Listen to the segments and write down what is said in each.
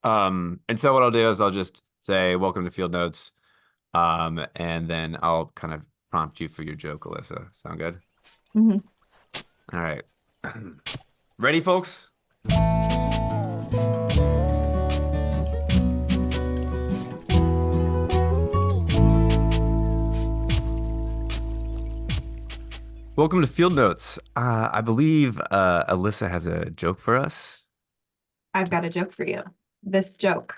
And so what I'll do is I'll just say, welcome to Field Notes. And then I'll kind of prompt you for your joke, Alyssa. Sound good? Mhm. All right. Ready, folks? Welcome to Field Notes. I believe Alyssa has a joke for us. I've got a joke for you. This joke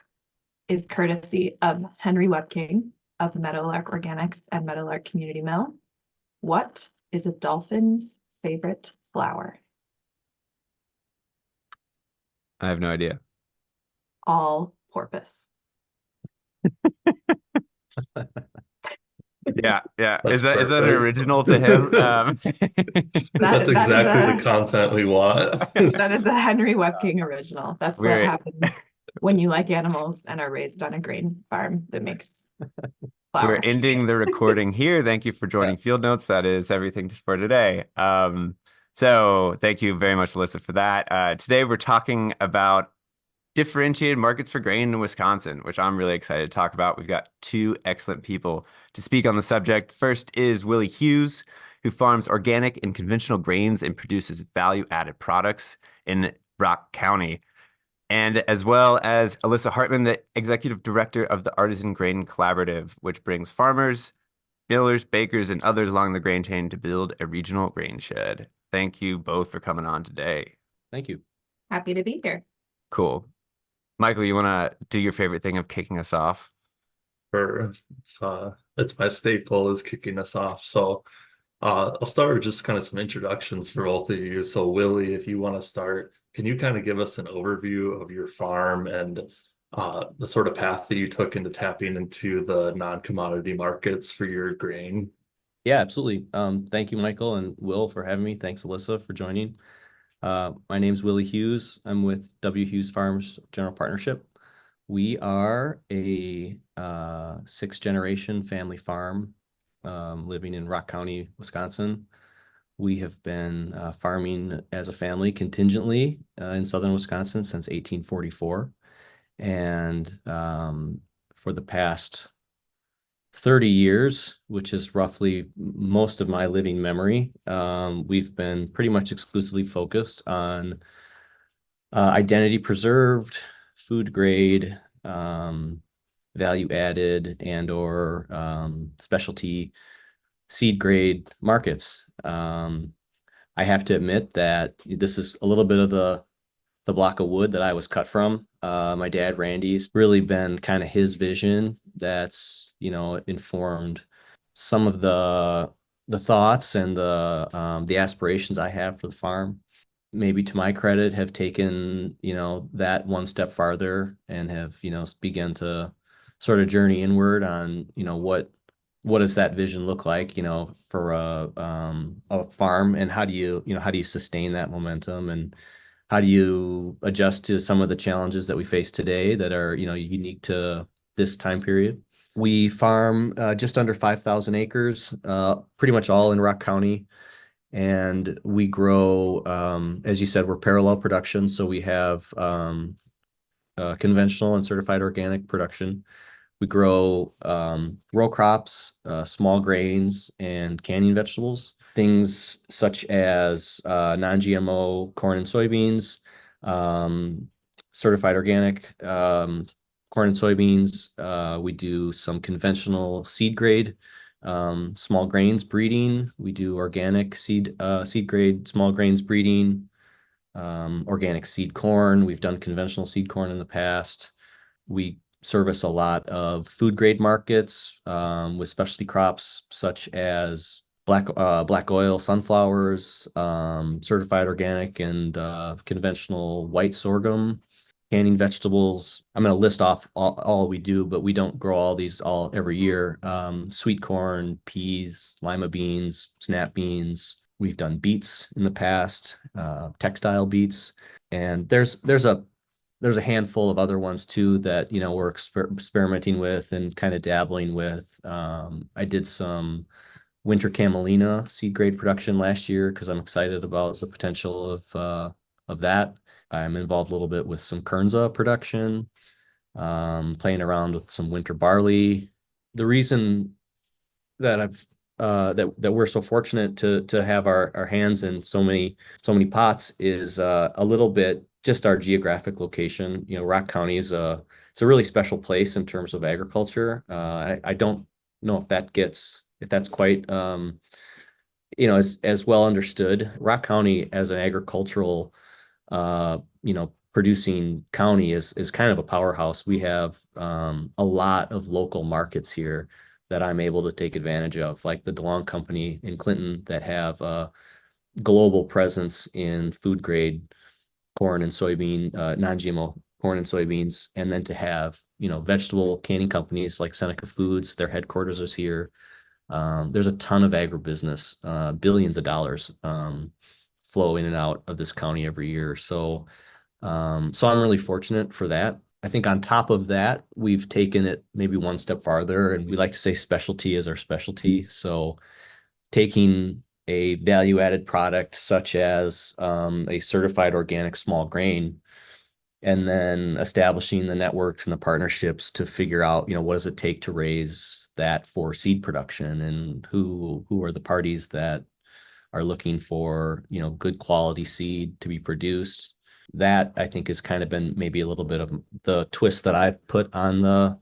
is courtesy of Henry Webking of Meadowlark Organics and Meadowlark Community Mill. What is a dolphin's favorite flower? I have no idea. All porpoise. Yeah, yeah. That's Is that an perfect. original to him? That's That is exactly the a content we want. that is a Henry Webking original. That's what We're happens when you like animals and are raised on a grain farm that makes we're flour. ending the recording here. Thank you for Yeah. joining Field Notes. That is everything for today. So thank you very much, Alyssa, for that. Today we're talking about differentiated markets for grain in Wisconsin, which I'm really excited to talk about. We've got two excellent people to speak on the subject. First is Willie Hughes, who farms organic and conventional grains and produces value-added products in Rock County, and as well as Alyssa Hartman, the executive director of the Artisan Grain Collaborative, which brings farmers, millers, bakers, and others along the grain chain to build a regional grain shed. Thank you both for coming on today. Thank you. Happy to be here. Cool. Michael, you want to do your favorite thing of kicking us off? For it's my staple is kicking us off. So I'll start with just kind of some introductions for both of you. So Willie, if you want to start, can you kind of give us an overview of your farm and the sort of path that you took into tapping into the non-commodity markets for your grain? Yeah, absolutely. Thank you, Michael and Will, for having me. Thanks, Alyssa, for joining. My name's Willie Hughes. I'm with W. Hughes Farms General Partnership. We are a sixth generation family farm living in Rock County, Wisconsin. We have been farming as a family contingently in southern Wisconsin since 1844. And for the past 30 years, which is roughly most of my living memory, we've been pretty much exclusively focused on identity preserved, food grade, value added, and or specialty seed grade markets. I have to admit that this is a little bit of the block of wood that I was cut from. My dad, Randy's really been kind of his vision that's, informed some of the thoughts and the aspirations I have for the farm. Maybe to my credit, have taken, that one step farther and have, begun to sort of journey inward on, what does that vision look like, for a farm, and how do you sustain that momentum, and how do you adjust to some of the challenges that we face today that are, unique to this time period? We farm just under 5,000 acres, pretty much all in Rock County. And we grow, as you said, we're parallel production. So we have conventional and certified organic production. We grow row crops, small grains, and canning vegetables. Things such as non-GMO corn and soybeans, um, certified organic corn and soybeans. We do some conventional seed grade small grains breeding. We do organic seed grade small grains breeding, organic seed corn. We've done conventional seed corn in the past. We service a lot of food grade markets with specialty crops such as black oil sunflowers, certified organic and conventional white sorghum, canning vegetables. I'm going to list off all we do, but we don't grow all these all every year. Sweet corn, peas, lima beans, snap beans. We've done beets in the past, textile beets, and there's a handful of other ones too that we're experimenting with and kind of dabbling with. I did some winter camelina seed grade production last year because I'm excited about the potential of that. I'm involved a little bit with some Kernza production. playing around with some winter barley. The reason that that we're so fortunate to have our hands in so many pots is a little bit just our geographic location. Rock County is it's a really special place in terms of agriculture. I don't know if that's quite as well understood. Rock County as an agricultural producing county is kind of a powerhouse. We have a lot of local markets here that I'm able to take advantage of, like the DeLong Company in Clinton that have a global presence in food grade corn and soybean, non-GMO corn and soybeans, and then to have, vegetable canning companies like Seneca Foods, their headquarters is here. There's a ton of agribusiness, billions of dollars flow in and out of this county every year. So I'm really fortunate for that. I think on top of that, we've taken it maybe one step farther, and we like to say specialty is our specialty. So taking a value-added product such as a certified organic small grain, and then establishing the networks and the partnerships to figure out, what does it take to raise that for seed production, and who are the parties that are looking for, good quality seed to be produced. That I think has kind of been maybe a little bit of the twist that I put on the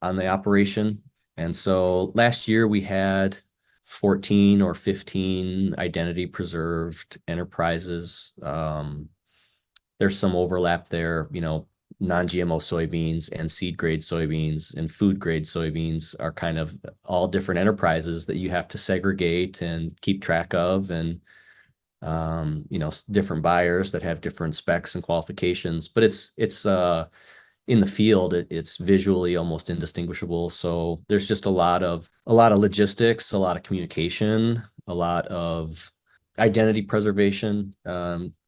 operation. And so last year we had 14 or 15 identity preserved enterprises. There's some overlap there, non-GMO soybeans and seed grade soybeans and food grade soybeans are kind of all different enterprises that you have to segregate and keep track of, and different buyers that have different specs and qualifications, but it's in the field, it's visually almost indistinguishable. So there's just a lot of logistics, a lot of communication, a lot of identity preservation,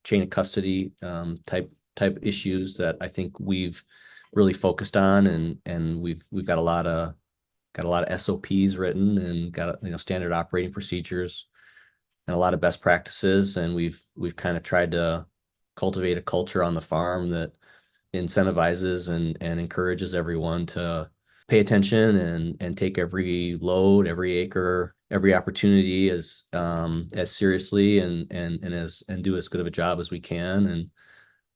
chain of custody type issues that I think we've really focused on, and we've got a lot of SOPs written, and got standard operating procedures and a lot of best practices. And we've kind of tried to cultivate a culture on the farm that incentivizes and encourages everyone to pay attention and take every load, every acre, every opportunity as seriously and do as good of a job as we can.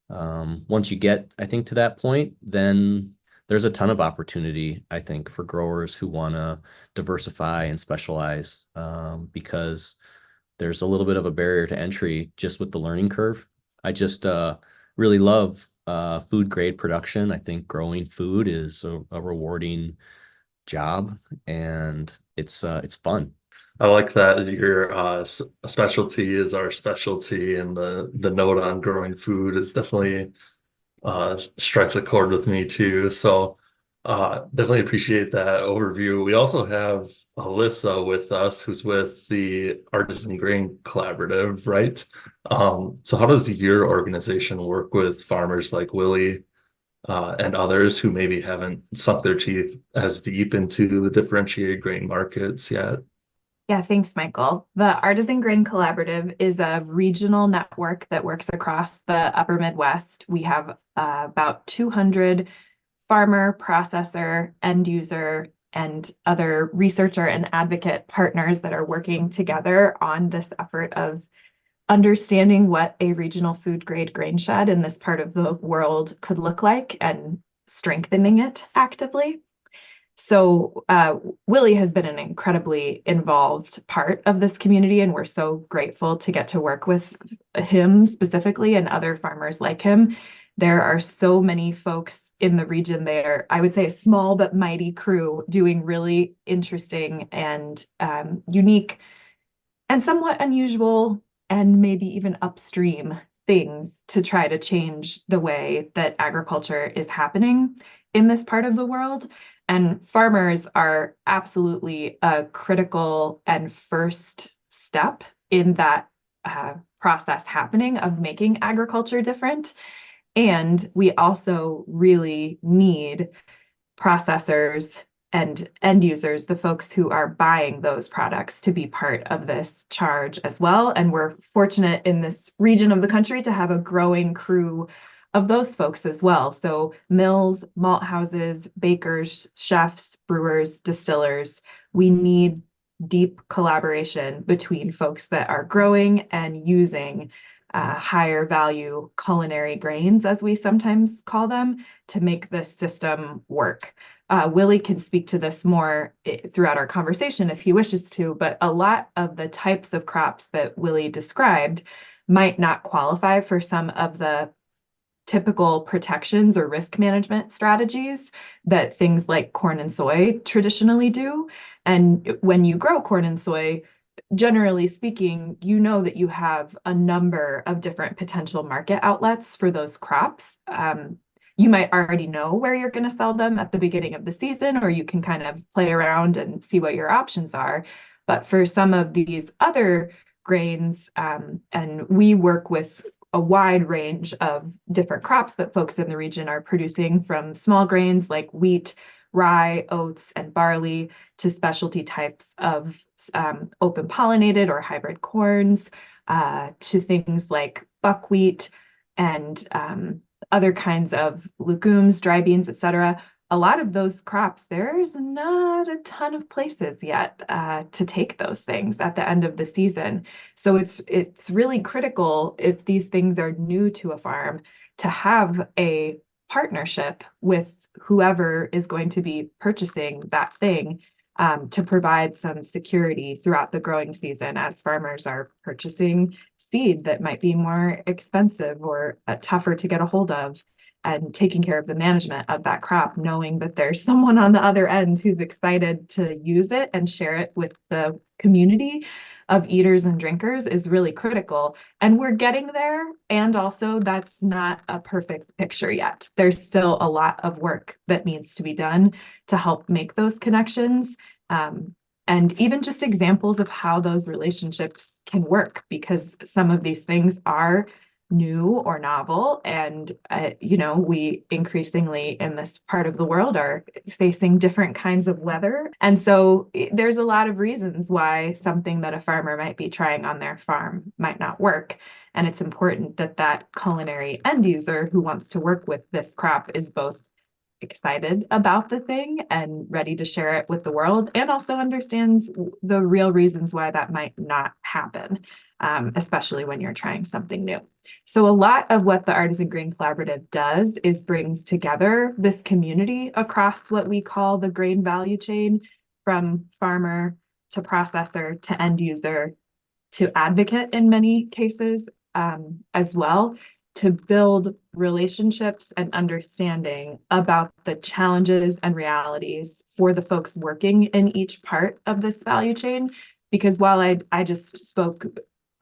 And once you get, I think, to that point, then there's a ton of opportunity, I think, for growers who want to diversify and specialize, because there's a little bit of a barrier to entry just with the learning curve. I just really love food grade production. I think growing food is a rewarding job, and it's fun. I like that your specialty is our specialty, and the note on growing food is definitely strikes a chord with me too. So definitely appreciate that overview. We also have Alyssa with us, who's with the Artisan Grain Collaborative, right? So how does your organization work with farmers like Willie and others who maybe haven't sunk their teeth as deep into the differentiated grain markets yet? Yeah, thanks, Michael. The Artisan Grain Collaborative is a regional network that works across the upper Midwest. We have about 200 farmer, processor, end user, and other researcher and advocate partners that are working together on this effort of understanding what a regional food grade grain shed in this part of the world could look like and strengthening it actively. So Willie has been an incredibly involved part of this community, and we're so grateful to get to work with him specifically and other farmers like him. There are so many folks in the region there. I would say a small but mighty crew doing really interesting and unique and somewhat unusual and maybe even upstream things to try to change the way that agriculture is happening in this part of the world. And farmers are absolutely a critical and first step in that process happening of making agriculture different. And we also really need processors and end users, the folks who are buying those products, to be part of this charge as well. And we're fortunate in this region of the country to have a growing crew of those folks as well. So mills, malt houses, bakers, chefs, brewers, distillers, we need deep collaboration between folks that are growing and using higher value culinary grains, as we sometimes call them, to make the system work. Willie can speak to this more throughout our conversation if he wishes to, but a lot of the types of crops that Willie described might not qualify for some of the typical protections or risk management strategies that things like corn and soy traditionally do. And when you grow corn and soy, generally speaking, you know that you have a number of different potential market outlets for those crops. You might already know where you're going to sell them at the beginning of the season, or you can kind of play around and see what your options are. But for some of these other grains, and we work with a wide range of different crops that folks in the region are producing, from small grains like wheat, rye, oats, and barley, to specialty types of open pollinated or hybrid corns, to things like buckwheat and other kinds of legumes, dry beans, etc. A lot of those crops, there's not a ton of places yet to take those things at the end of the season. So it's really critical, if these things are new to a farm, to have a partnership with whoever is going to be purchasing that thing, to provide some security throughout the growing season as farmers are purchasing seed that might be more expensive or tougher to get a hold of, and taking care of the management of that crop, knowing that there's someone on the other end who's excited to use it and share it with the community of eaters and drinkers, is really critical. And we're getting there. And also, that's not a perfect picture yet. There's still a lot of work that needs to be done to help make those connections. And even just examples of how those relationships can work, because some of these things are new or novel. And, we increasingly in this part of the world are facing different kinds of weather. And so there's a lot of reasons why something that a farmer might be trying on their farm might not work. And it's important that that culinary end user who wants to work with this crop is both excited about the thing and ready to share it with the world, and also understands the real reasons why that might not happen, especially when you're trying something new. So a lot of what the Artisan Grain Collaborative does is brings together this community across what we call the grain value chain, from farmer to processor to end user to advocate in many cases, as well, to build relationships and understanding about the challenges and realities for the folks working in each part of this value chain. Because while I just spoke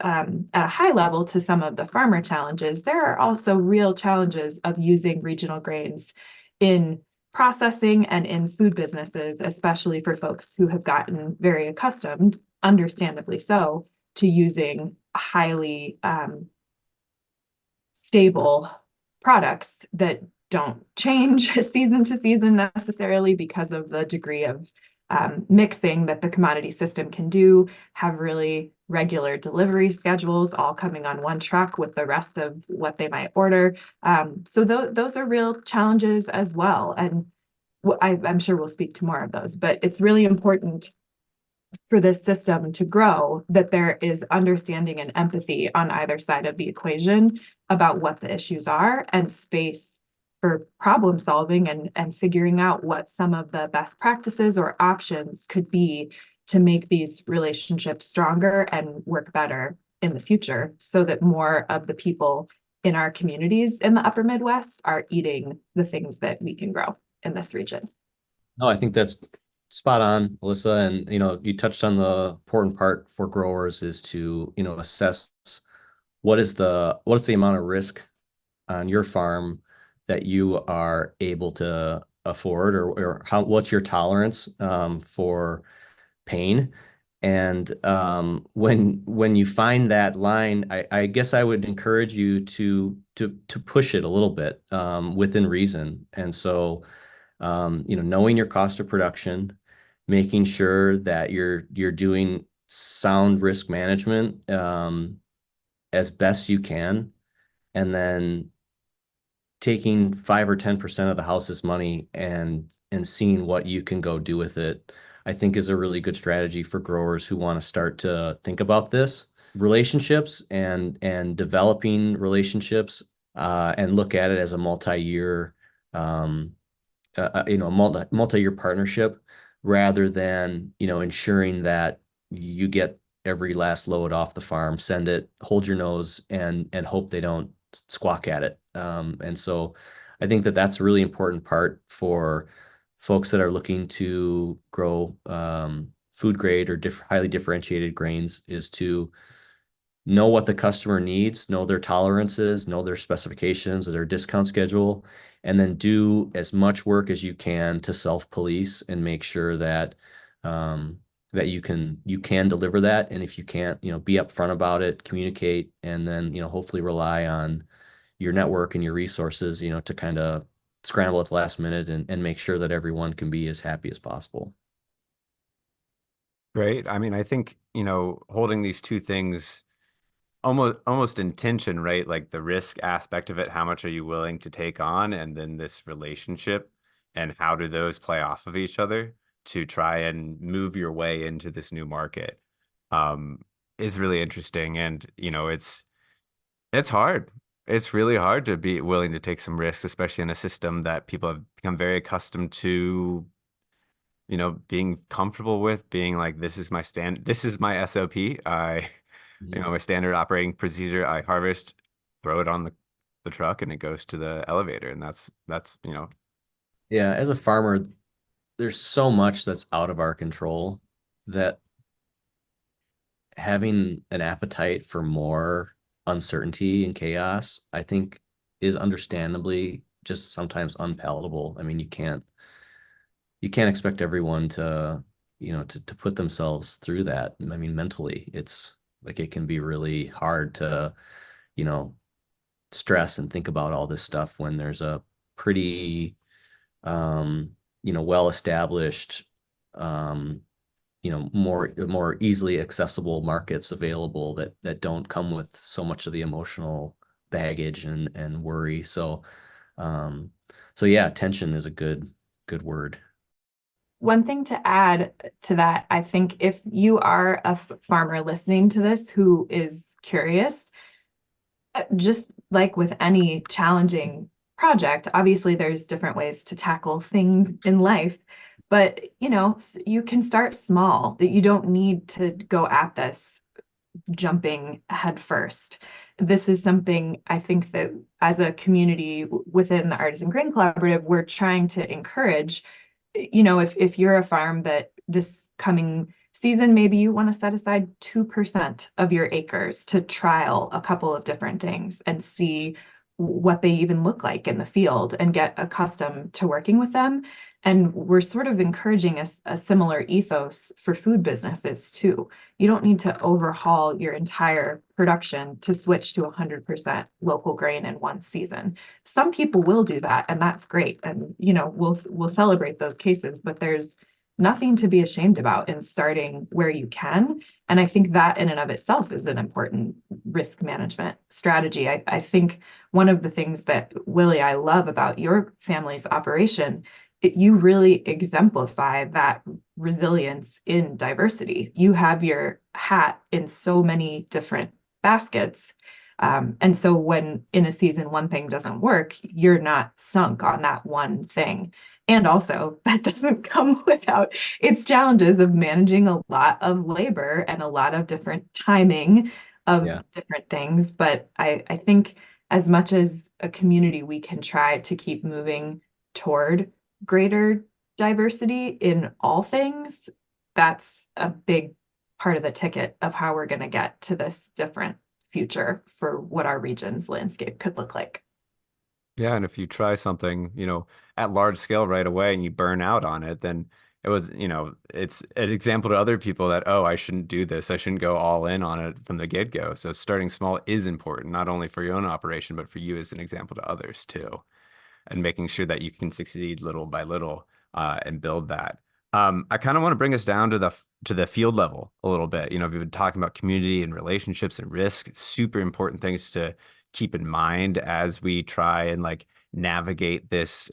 at a high level to some of the farmer challenges, there are also real challenges of using regional grains in processing and in food businesses, especially for folks who have gotten very accustomed, understandably so, to using highly stable products that don't change season to season necessarily, because of the degree of mixing that the commodity system can do, have really regular delivery schedules, all coming on one truck with the rest of what they might order. So those are real challenges as well. And I'm sure we'll speak to more of those, but it's really important for this system to grow that there is understanding and empathy on either side of the equation about what the issues are, and space for problem solving and figuring out what some of the best practices or options could be to make these relationships stronger and work better in the future, so that more of the people in our communities in the upper Midwest are eating the things that we can grow in this region. No, I think that's spot on, Alyssa. And, you touched on the important part for growers is to, assess what's the amount of risk on your farm that you are able to afford, or what's your tolerance for pain. And when you find that line, I guess I would encourage you to push it a little bit within reason. And so, knowing your cost of production, making sure that you're doing sound risk management as best you can, and then taking 5 or 10% of the house's money and seeing what you can go do with it, I think is a really good strategy for growers who want to start to think about this. Relationships and developing relationships and look at it as a multi-year multi-year partnership rather than, ensuring that you get every last load off the farm, send it, hold your nose, and hope they don't squawk at it. And so I think that that's a really important part for folks that are looking to grow food grade or highly differentiated grains, is to know what the customer needs, know their tolerances, know their specifications, their discount schedule, and then do as much work as you can to self-police and make sure that that you can deliver that. And if you can't, be upfront about it, communicate, and then, hopefully rely on your network and your resources, to kind of scramble at the last minute and make sure that everyone can be as happy as possible. Great. I mean, I think, holding these two things almost in tension, right? Like the risk aspect of it, how much are you willing to take on? And then this relationship and how do those play off of each other to try and move your way into this new market, um, is really interesting. And, it's hard. It's really hard to be willing to take some risks, especially in a system that people have become very accustomed to, being comfortable with, being like, this is my SOP. My standard operating procedure. I harvest, throw it on the truck, and it goes to the elevator. And that's. Yeah, as a farmer, there's so much that's out of our control that having an appetite for more uncertainty and chaos, I think, is understandably just sometimes unpalatable. I mean, you can't expect everyone to, to put themselves through that. I mean, mentally, it's like it can be really hard to, you know, stress and think about all this stuff when there's a pretty, well established, um, more easily accessible markets available that don't come with so much of the emotional baggage and worry. Um, so yeah, tension is a good word. One thing to add to that, I think if you are a farmer listening to this who is curious, just like with any challenging project, obviously there's different ways to tackle things in life, but you can start small. That you don't need to go at this jumping head first. This is something I think that as a community within the Artisan Grain Collaborative, we're trying to encourage. If you're a farm that this coming season, maybe you want to set aside 2% of your acres to trial a couple of different things and see what they even look like in the field and get accustomed to working with them. And we're sort of encouraging a similar ethos for food businesses too. You don't need to overhaul your entire production to switch to 100% local grain in one season. Some people will do that, and that's great. And we'll celebrate those cases, but there's nothing to be ashamed about in starting where you can. And I think that in and of itself is an important risk management strategy. I think one of the things that, Willie, I love about your family's operation, you really exemplify that resilience in diversity. You have your hat in so many different baskets. And so when in a season one thing doesn't work, you're not sunk on that one thing. And also, that doesn't come without its challenges of managing a lot of labor and a lot of different timing of Yeah. different things. But I think as much as a community, we can try to keep moving toward greater diversity in all things. That's a big part of the ticket of how we're going to get to this different future for what our region's landscape could look like. Yeah, and if you try something, at large scale right away and you burn out on it, then it's an example to other people that, oh, I shouldn't do this. I shouldn't go all in on it from the get-go. So starting small is important, not only for your own operation, but for you as an example to others too, and making sure that you can succeed little by little, and build that. I kind of want to bring us down to the field level a little bit. We've been talking about community and relationships and risk, super important things to keep in mind as we try and like navigate this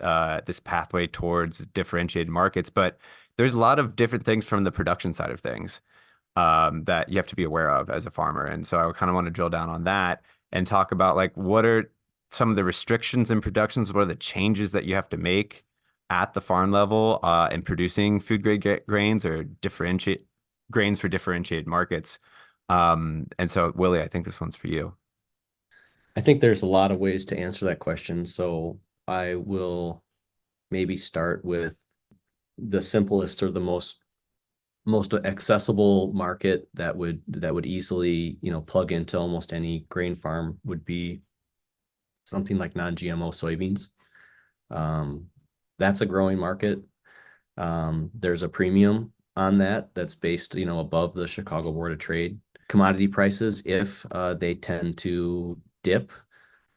pathway towards differentiated markets. But there's a lot of different things from the production side of things that you have to be aware of as a farmer. And so I kind of want to drill down on that and talk about like what are some of the restrictions in productions, what are the changes that you have to make at the farm level in producing food grade grains or differentiate grains for differentiated markets. And so Willie, I think this one's for you. I think there's a lot of ways to answer that question. So I will maybe start with the simplest or the most accessible market that would easily, plug into almost any grain farm would be something like non-GMO soybeans. That's a growing market. There's a premium on that's based, above the Chicago Board of Trade. Commodity prices, if they tend to dip,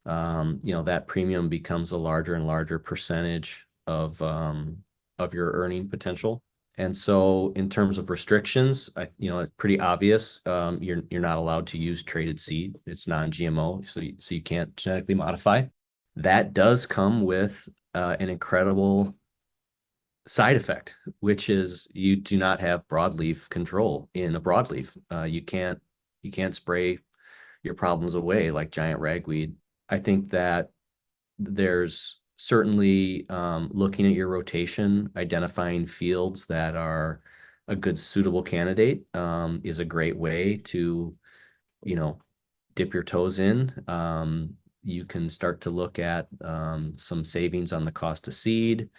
that premium becomes a larger and larger percentage of your earning potential. And so in terms of restrictions, it's pretty obvious. You're not allowed to use traded seed. It's non-GMO, so you can't genetically modify. That does come with an incredible side effect, which is you do not have broadleaf control in a broadleaf. You can't spray your problems away like giant ragweed. I think that there's certainly looking at your rotation, identifying fields that are a good suitable candidate is a great way to, dip your toes in. You can start to look at some savings on the cost of seed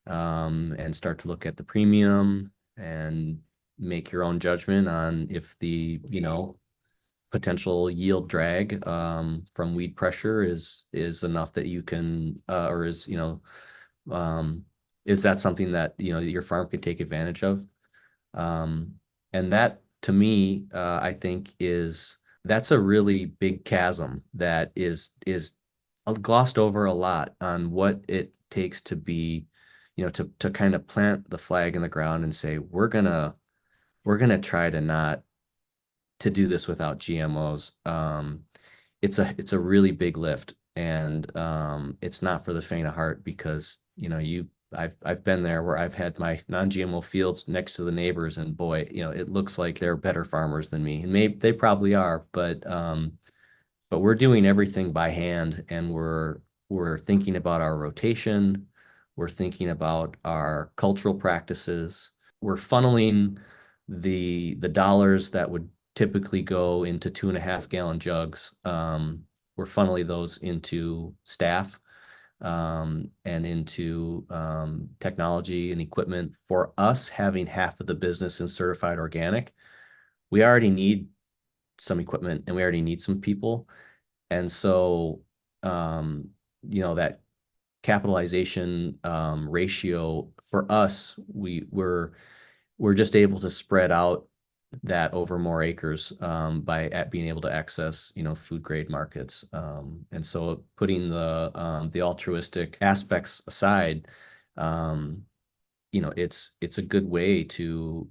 and start to look at the premium and make your own judgment on if the, potential yield drag from weed pressure is enough that you can or is is that something that your farm could take advantage of, and that to me I think that's a really big chasm that is glossed over a lot on what it takes to be to kind of plant the flag in the ground and say we're gonna try to not to do this without GMOs. It's a really big lift, and it's not for the faint of heart because I've been there where I've had my non-GMO fields next to the neighbors, and boy, it looks like they're better farmers than me, and maybe they probably are, but we're doing everything by hand, and we're thinking about our rotation, we're thinking about our cultural practices, we're funneling the dollars that would typically go into 2.5 gallon jugs. We're funneling those into staff and into technology and equipment. For us having half of the business in certified organic, we already need some equipment and we already need some people. And so, that capitalization ratio for us, we're just able to spread out that over more acres by being able to access food grade markets, and so putting the altruistic aspects aside, it's a good way to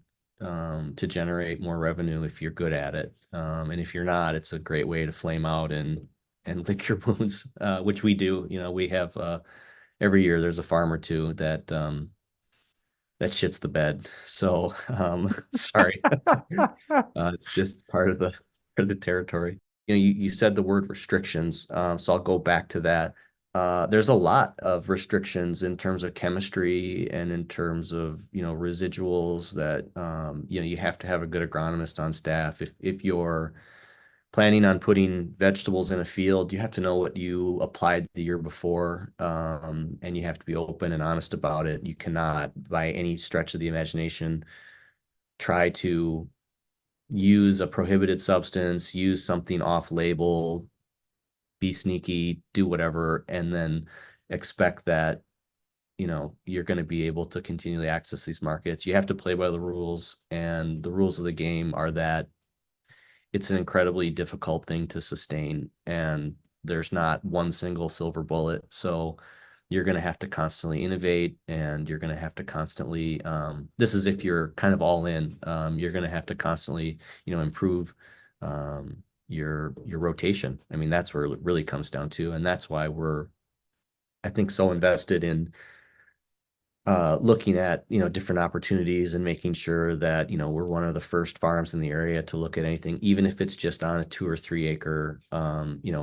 generate more revenue if you're good at it, and if you're not, it's a great way to flame out and lick your wounds, which we do. We have every year there's a farm or two that shits the bed. So sorry. It's just part of the territory. You said the word restrictions, so I'll go back to that. There's a lot of restrictions in terms of chemistry and in terms of residuals that you have to have a good agronomist on staff. If you're planning on putting vegetables in a field, you have to know what you applied the year before, and you have to be open and honest about it. You cannot, by any stretch of the imagination, try to use a prohibited substance, use something off label, be sneaky, do whatever, and then expect that you're going to be able to continually access these markets. You have to play by the rules, and the rules of the game are that it's an incredibly difficult thing to sustain, and there's not one single silver bullet. So you're going to have to constantly innovate, and you're going to have to constantly, this is if you're kind of all in, you're going to have to constantly, improve your rotation. I mean, that's where it really comes down to, and that's why we're I think, so invested in looking at, different opportunities and making sure that, we're one of the first farms in the area to look at anything, even if it's just on a 2 or 3 acre,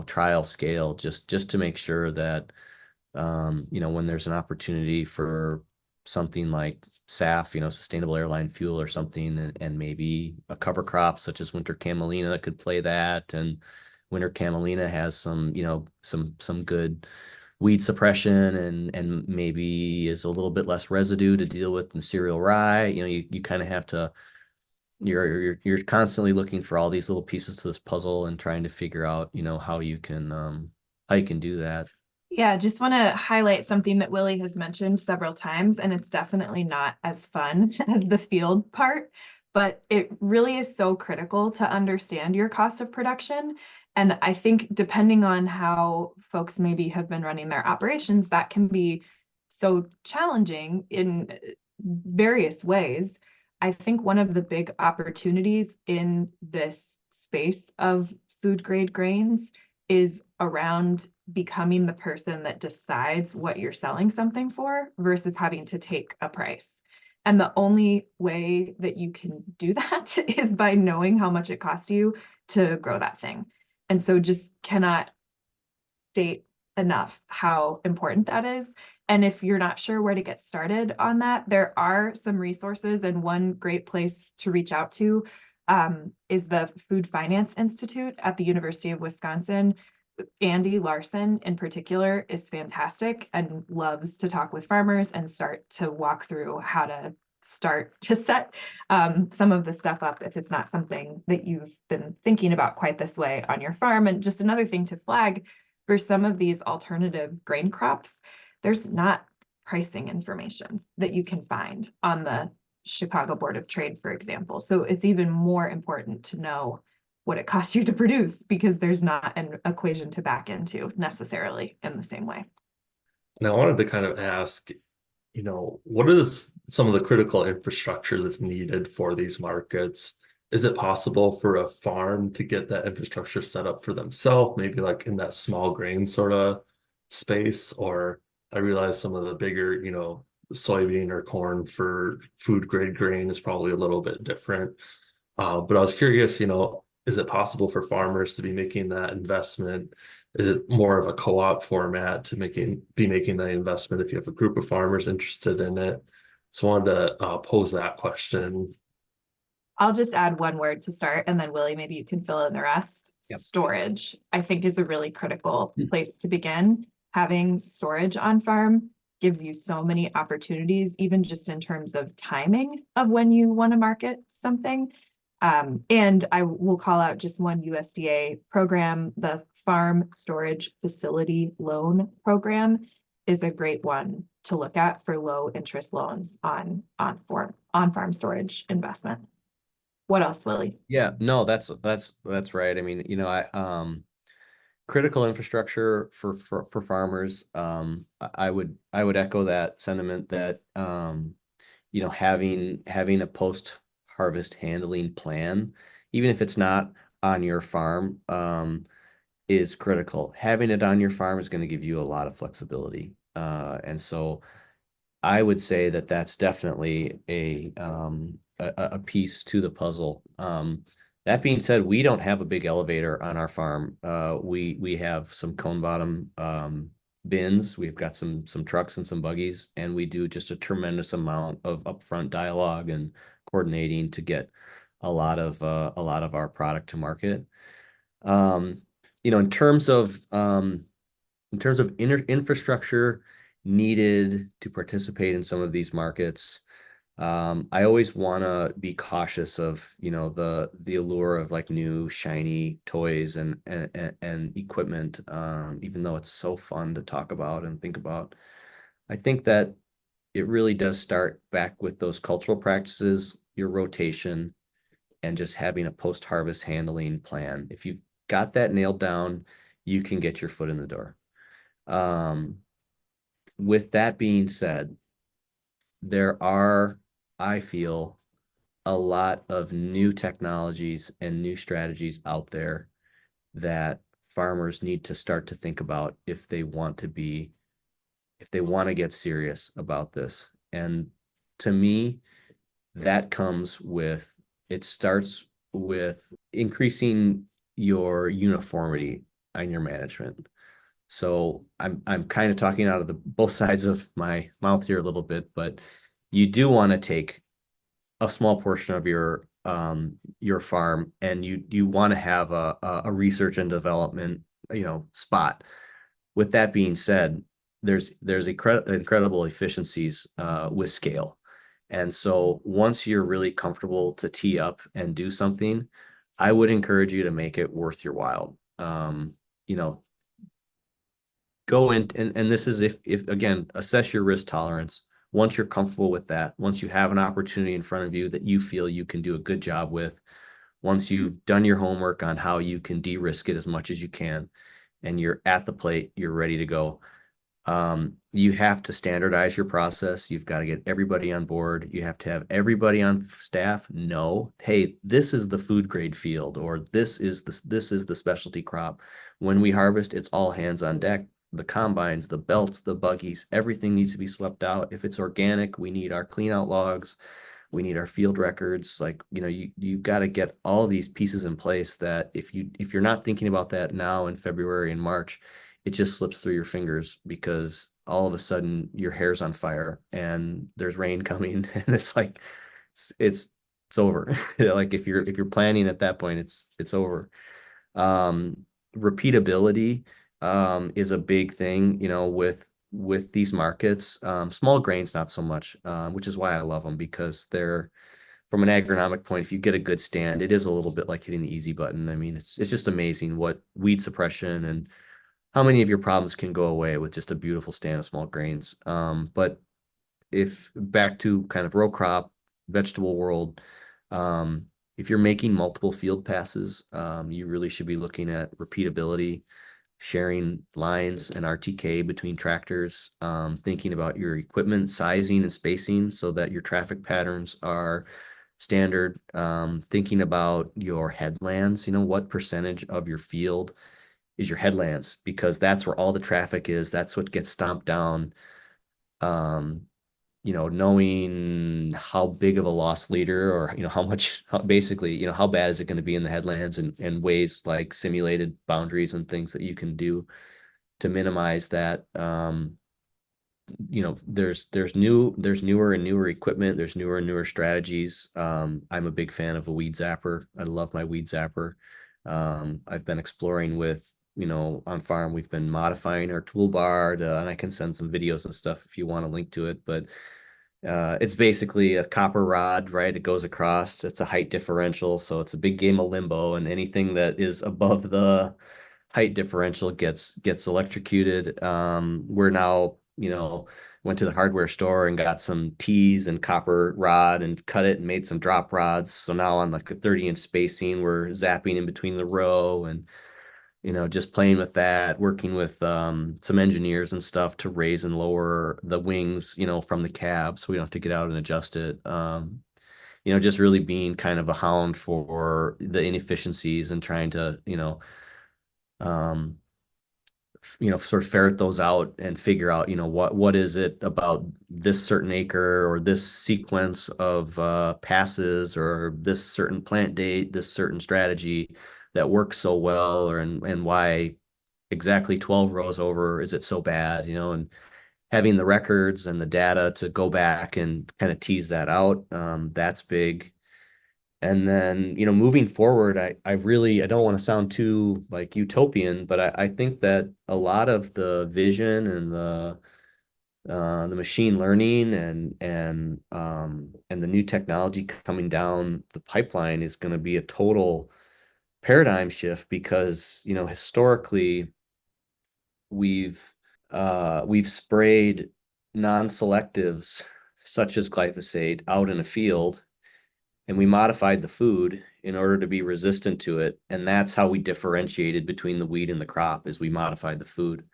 trial scale, just to make sure that, when there's an opportunity for something like SAF, sustainable airline fuel or something, and maybe a cover crop such as winter camelina could play that. And winter camelina has some, some good weed suppression, and maybe is a little bit less residue to deal with than cereal rye. You kind of have to, you're constantly looking for all these little pieces to this puzzle and trying to figure out, how you can do that. Yeah, just want to highlight something that Willie has mentioned several times, and it's definitely not as fun as the field part, but it really is so critical to understand your cost of production. And I think depending on how folks maybe have been running their operations, that can be so challenging in various ways. I think one of the big opportunities in this space of food grade grains is around becoming the person that decides what you're selling something for versus having to take a price. And the only way that you can do that is by knowing how much it costs you to grow that thing. And so just cannot state enough how important that is. And if you're not sure where to get started on that, there are some resources, and one great place to reach out to is the Food Finance Institute at the University of Wisconsin. Andy Larson in particular is fantastic and loves to talk with farmers and start to walk through how to start to set some of the stuff up if it's not something that you've been thinking about quite this way on your farm. And just another thing to flag for some of these alternative grain crops, there's not pricing information that you can find on the Chicago Board of Trade, for example. So it's even more important to know what it costs you to produce, because there's not an equation to back into necessarily in the same way. And I wanted to kind of ask, what is some of the critical infrastructure that's needed for these markets? Is it possible for a farm to get that infrastructure set up for themselves, maybe like in that small grain sort of space? Or I realize some of the bigger, soybean or corn for food grade grain is probably a little bit different. But I was curious, is it possible for farmers to be making that investment? Is it more of a co-op format to be making that investment if you have a group of farmers interested in it? So I wanted to pose that question. I'll just add one word to start, and then Willie, maybe you can fill in the rest. Yep. Storage, I think, is a really critical place to begin. Having storage on farm gives you so many opportunities, even just in terms of timing of when you want to market something. And I will call out just one USDA program. The Farm Storage Facility Loan Program is a great one to look at for low interest loans on farm storage investment. What else, Willie? Yeah, no, that's right. I mean, critical infrastructure for farmers. I would echo that sentiment that having a post harvest handling plan, even if it's not on your farm, is critical. Having it on your farm is going to give you a lot of flexibility, and so I would say that that's definitely a piece to the puzzle. That being said, we don't have a big elevator on our farm. We have some cone bottom bins. We've got some trucks and some buggies, and we do just a tremendous amount of upfront dialogue and coordinating to get a lot of our product to market. In terms of infrastructure needed to participate in some of these markets, I always want to be cautious of, the allure of like new shiny toys and equipment, even though it's so fun to talk about and think about. I think that it really does start back with those cultural practices, your rotation, and just having a post-harvest handling plan. If you've got that nailed down, you can get your foot in the door. With that being said, there are, I feel, a lot of new technologies and new strategies out there that farmers need to start to think about if they want to be if they want to get serious about this. And to me, that comes with, it starts with increasing your uniformity on your management. So I'm kind of talking out of the both sides of my mouth here a little bit, but you do want to take a small portion of your farm, and you want to have a research and development, spot. With that being said, there's incredible efficiencies with scale. And so once you're really comfortable to tee up and do something, I would encourage you to make it worth your while. You know, go in, and this is, if again, assess your risk tolerance. Once you're comfortable with that, once you have an opportunity in front of you that you feel you can do a good job with, once you've done your homework on how you can de-risk it as much as you can, and you're at the plate, you're ready to go. You have to standardize your process. You've got to get everybody on board. You have to have everybody on staff know, hey, this is the food grade field, or this is the specialty crop. When we harvest, it's all hands on deck. The combines, the belts, the buggies, everything needs to be swept out. If it's organic, we need our clean out logs. We need our field records. Like, you've got to get all these pieces in place, that if you're not thinking about that now in February and March, it just slips through your fingers, because all of a sudden your hair's on fire and there's rain coming, and it's like, it's over. Like, if you're planning at that point, it's over. Repeatability is a big thing, with these markets. Small grains, not so much, which is why I love them, because they're, from an agronomic point, if you get a good stand, it is a little bit like hitting the easy button. I mean, it's just amazing what weed suppression and how many of your problems can go away with just a beautiful stand of small grains. But if back to kind of row crop, vegetable world, if you're making multiple field passes, you really should be looking at repeatability, sharing lines and RTK between tractors, thinking about your equipment sizing and spacing so that your traffic patterns are standard, thinking about your headlands, what percentage of your field is your headlands, because that's where all the traffic is. That's what gets stomped down. Knowing how big of a loss leader, or, basically, how bad is it going to be in the headlands, and ways like simulated boundaries and things that you can do to minimize that. There's newer and newer equipment. There's newer and newer strategies. I'm a big fan of a weed zapper. I love my weed zapper. I've been exploring with, on farm, we've been modifying our toolbar and I can send some videos and stuff if you want to link to it. But it's basically a copper rod, right? It goes across. It's a height differential, so it's a big game of limbo, and anything that is above the height differential gets electrocuted. We're now, went to the hardware store and got some tees and copper rod and cut it and made some drop rods. So now on like a 30-inch spacing, we're zapping in between the row, and just playing with that, working with some engineers and stuff to raise and lower the wings, from the cab, so we don't have to get out and adjust it. Just really being kind of a hound for the inefficiencies and trying to, um, sort of ferret those out and figure out, what is it about this certain acre or this sequence of passes or this certain plant date, this certain strategy that works so well, or and why exactly 12 rows over is it so bad, and having the records and the data to go back and kind of tease that out, that's big. And then, moving forward, I don't want to sound too like utopian, but I think that a lot of the vision and the machine learning and the new technology coming down the pipeline is going to be a total paradigm shift, because, historically we've sprayed non-selectives such as glyphosate out in a field, and we modified the food in order to be resistant to it. And that's how we differentiated between the weed and the crop, is we modified the food.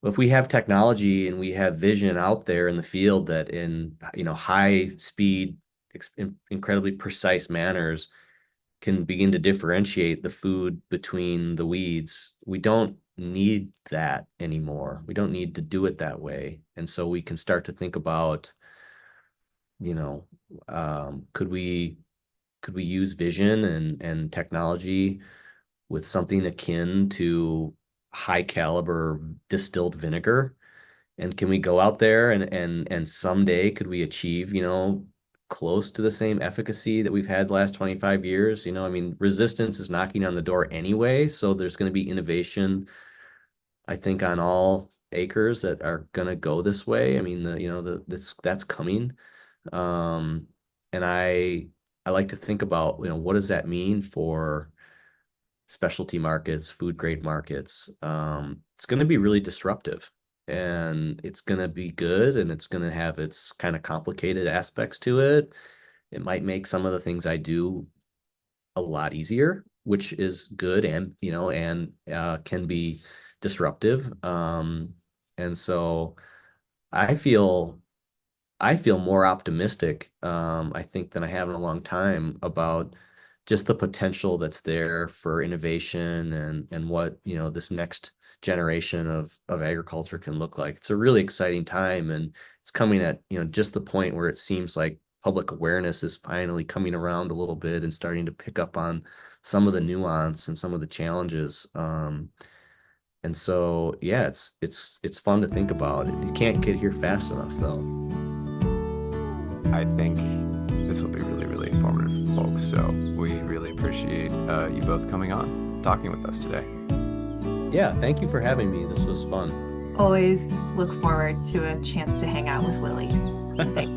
But if we have technology and we have vision out there in the field that in, high speed, incredibly precise manners can begin to differentiate the food between the weeds, we don't need that anymore. We don't need to do it that way. And so we can start to think about, could we use vision and technology with something akin to high caliber distilled vinegar? And can we go out there and someday could we achieve, close to the same efficacy that we've had the last 25 years? I mean, resistance is knocking on the door anyway, so there's going to be innovation, I think, on all acres that are going to go this way. I mean, that's coming. Um, and I like to think about, what does that mean for specialty markets, food grade markets? It's going to be really disruptive, and it's going to be good, and it's going to have its kind of complicated aspects to it. It might make some of the things I do a lot easier, which is good, and can be disruptive. And so I feel more optimistic, I think, than I have in a long time about just the potential that's there for innovation and what, this next generation of agriculture can look like. It's a really exciting time, and it's coming at, just the point where it seems like public awareness is finally coming around a little bit and starting to pick up on some of the nuance and some of the challenges. And so, yeah, it's fun to think about. You can't get here fast enough, though. I think this will be really, really informative, folks. So we really appreciate you both coming on, talking with us today. Yeah, thank you for having me. This was fun. Always look forward to a chance to hang out with Willie. Thanks.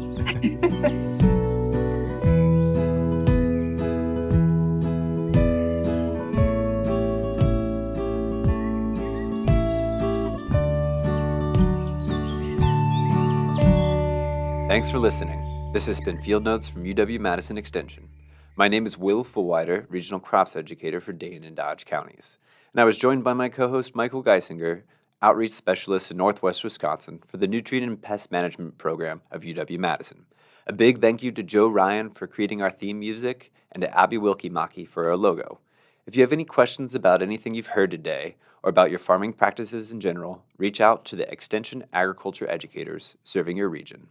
Thanks for listening. This has been Field Notes from UW-Madison Extension. My name is Will Fulwider, Regional Crops Educator for Dane and Dodge counties. And I was joined by my co-host Michael Geissinger, Outreach Specialist in Northwest Wisconsin for the Nutrient Pest Management Program of UW-Madison. A big thank you to Joe Ryan for creating our theme music and to Abby Wilkie-Maki for our logo. If you have any questions about anything you've heard today or about your farming practices in general, reach out to the Extension Agriculture Educators serving your region.